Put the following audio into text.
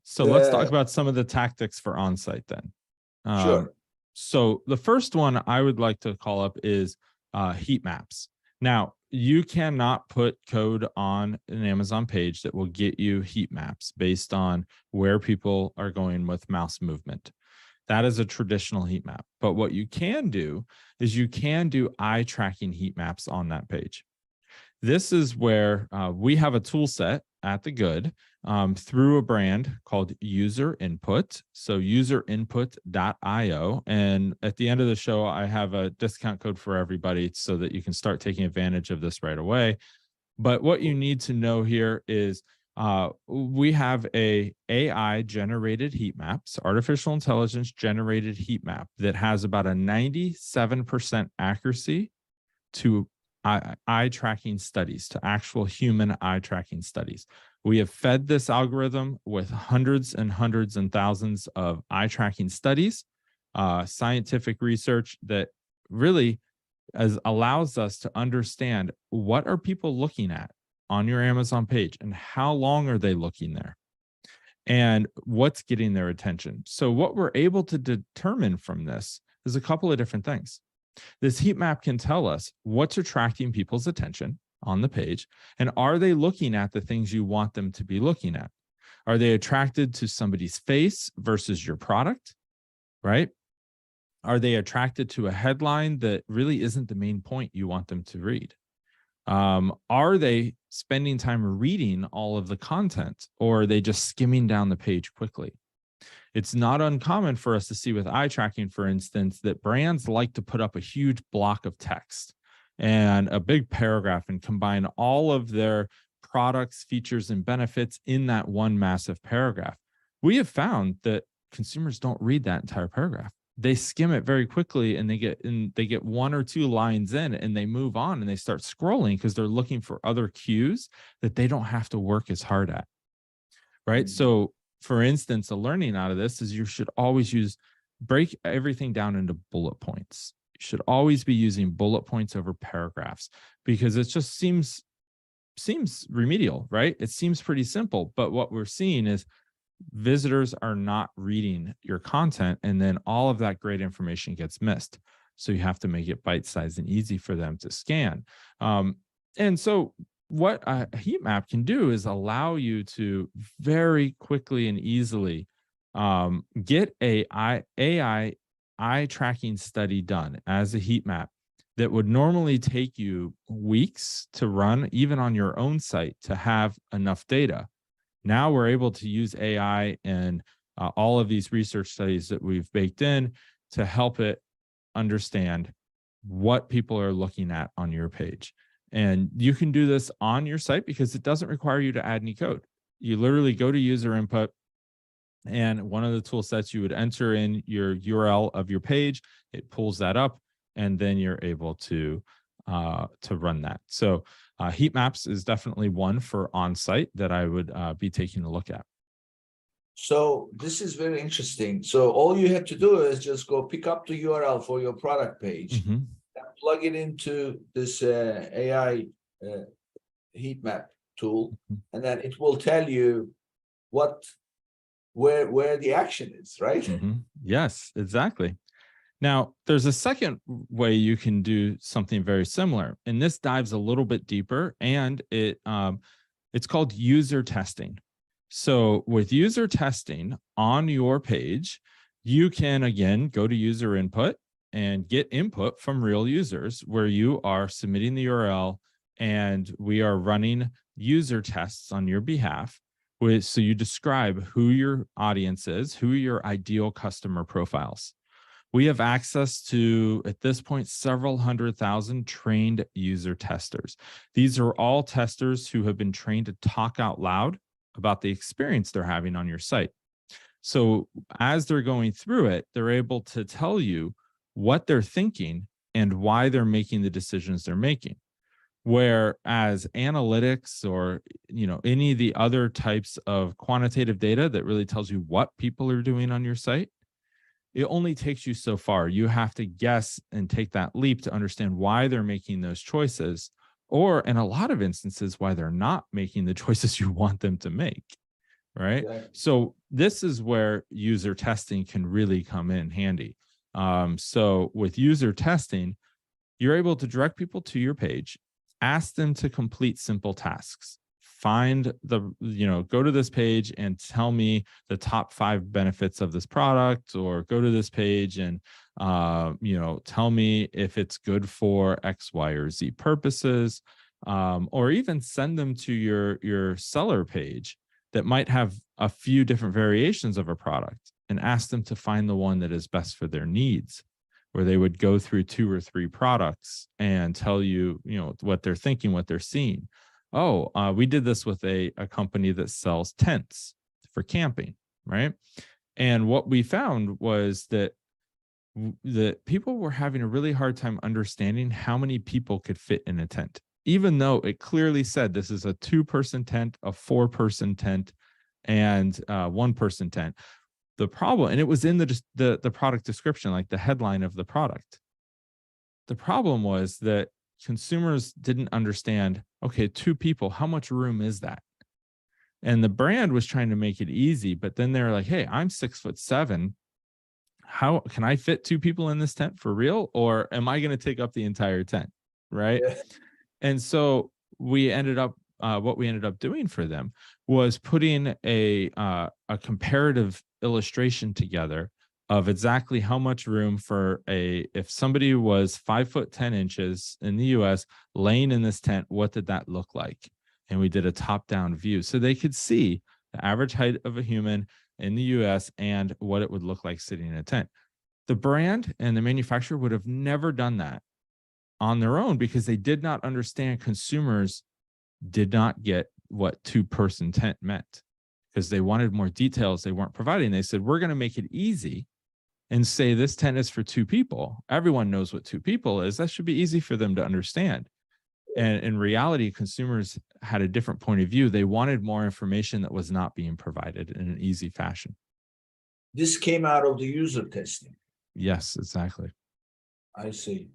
So let's talk about some of the tactics for on-site then. Sure. So the first one I would like to call up is heat maps. Now, you cannot put code on an Amazon page that will get you heat maps based on where people are going with mouse movement. That is a traditional heat map. But what you can do is you can do eye tracking heat maps on that page. This is where we have a tool set at the Good through a brand called User Input. So userinput.io. And at the end of the show, I have a discount code for everybody so that you can start taking advantage of this right away. But what you need to know here is we have a AI generated heat maps, artificial intelligence generated heat map that has about a 97% accuracy to eye tracking studies, to actual human eye tracking studies. We have fed this algorithm with hundreds and hundreds and thousands of eye tracking studies, scientific research that really allows us to understand what are people looking at on your Amazon page and how long are they looking there and what's getting their attention. So what we're able to determine from this is a couple of different things. This heat map can tell us what's attracting people's attention on the page, and are they looking at the things you want them to be looking at? Are they attracted to somebody's face versus your product, right? Are they attracted to a headline that really isn't the main point you want them to read? Are they spending time reading all of the content, or are they just skimming down the page quickly? It's not uncommon for us to see with eye tracking, for instance, that brands like to put up a huge block of text and a big paragraph and combine all of their products, features, and benefits in that one massive paragraph. We have found that consumers don't read that entire paragraph. They skim it very quickly and they get one or two lines in and they move on and they start scrolling because they're looking for other cues that they don't have to work as hard at, right? So for instance, a learning out of this is you should always break everything down into bullet points. You should always be using bullet points over paragraphs because it just seems remedial, right? It seems pretty simple, but what we're seeing is visitors are not reading your content, and then all of that great information gets missed. So you have to make it bite-sized and easy for them to scan. And so what a heat map can do is allow you to very quickly and easily get a AI eye tracking study done as a heat map that would normally take you weeks to run, even on your own site, to have enough data. Now we're able to use AI and all of these research studies that we've baked in to help it understand what people are looking at on your page. And you can do this on your site because it doesn't require you to add any code. You literally go to user input, and one of the tool sets, you would enter in your URL of your page, it pulls that up, and then you're able to run that. So heat maps is definitely one for on-site that I would be taking a look at. So this is very interesting. So all you have to do is just go pick up the URL for your product page, and plug it into this AI heat map tool, and then it will tell you where the action is, right? Yes, exactly. Now, there's a second way you can do something very similar, and this dives a little bit deeper, and it's called user testing. So with user testing on your page, you can, again, go to user input and get input from real users where you are submitting the URL and we are running user tests on your behalf. So you describe who your audience is, who are your ideal customer profiles. We have access to, at this point, several 100,000 trained user testers. These are all testers who have been trained to talk out loud about the experience they're having on your site. So as they're going through it, they're able to tell you what they're thinking and why they're making the decisions they're making. Whereas analytics or any of the other types of quantitative data that really tells you what people are doing on your site, it only takes you so far. You have to guess and take that leap to understand why they're making those choices, or in a lot of instances, why they're not making the choices you want them to make. right? Exactly. So this is where user testing can really come in handy. So with user testing, you're able to direct people to your page, ask them to complete simple tasks. Find go to this page and tell me the top 5 benefits of this product, or go to this page and, tell me if it's good for X, Y, or Z purposes, or even send them to your seller page that might have a few different variations of a product, and ask them to find the one that is best for their needs, where they would go through 2 or 3 products and tell you, what they're thinking, what they're seeing. Oh, we did this with a company that sells tents for camping, right? And what we found was that people were having a really hard time understanding how many people could fit in a tent, even though it clearly said this is a 2-person tent, a 4-person tent, and 1-person tent. The problem, and it was in the product description, like the headline of the product. The problem was that consumers didn't understand, okay, 2 people, how much room is that? And the brand was trying to make it easy, but then they're like, hey, I'm 6'7". How can I fit 2 people in this tent for real? Or am I going to take up the entire tent? Right. Yeah. And so what we ended up doing for them was putting a comparative illustration together of exactly how much room if somebody was 5'10" in the US laying in this tent, what did that look like? And we did a top-down view so they could see the average height of a human in the US and what it would look like sitting in a tent. The brand and the manufacturer would have never done that on their own, because they did not understand consumers did not get what 2-person tent meant, because they wanted more details they weren't providing. They said, we're going to make it easy and say this tent is for 2 people. Everyone knows what 2 people is. That should be easy for them to understand. And in reality, consumers had a different point of view. They wanted more information that was not being provided in an easy fashion. This came out of the user testing. Yes, exactly. I see.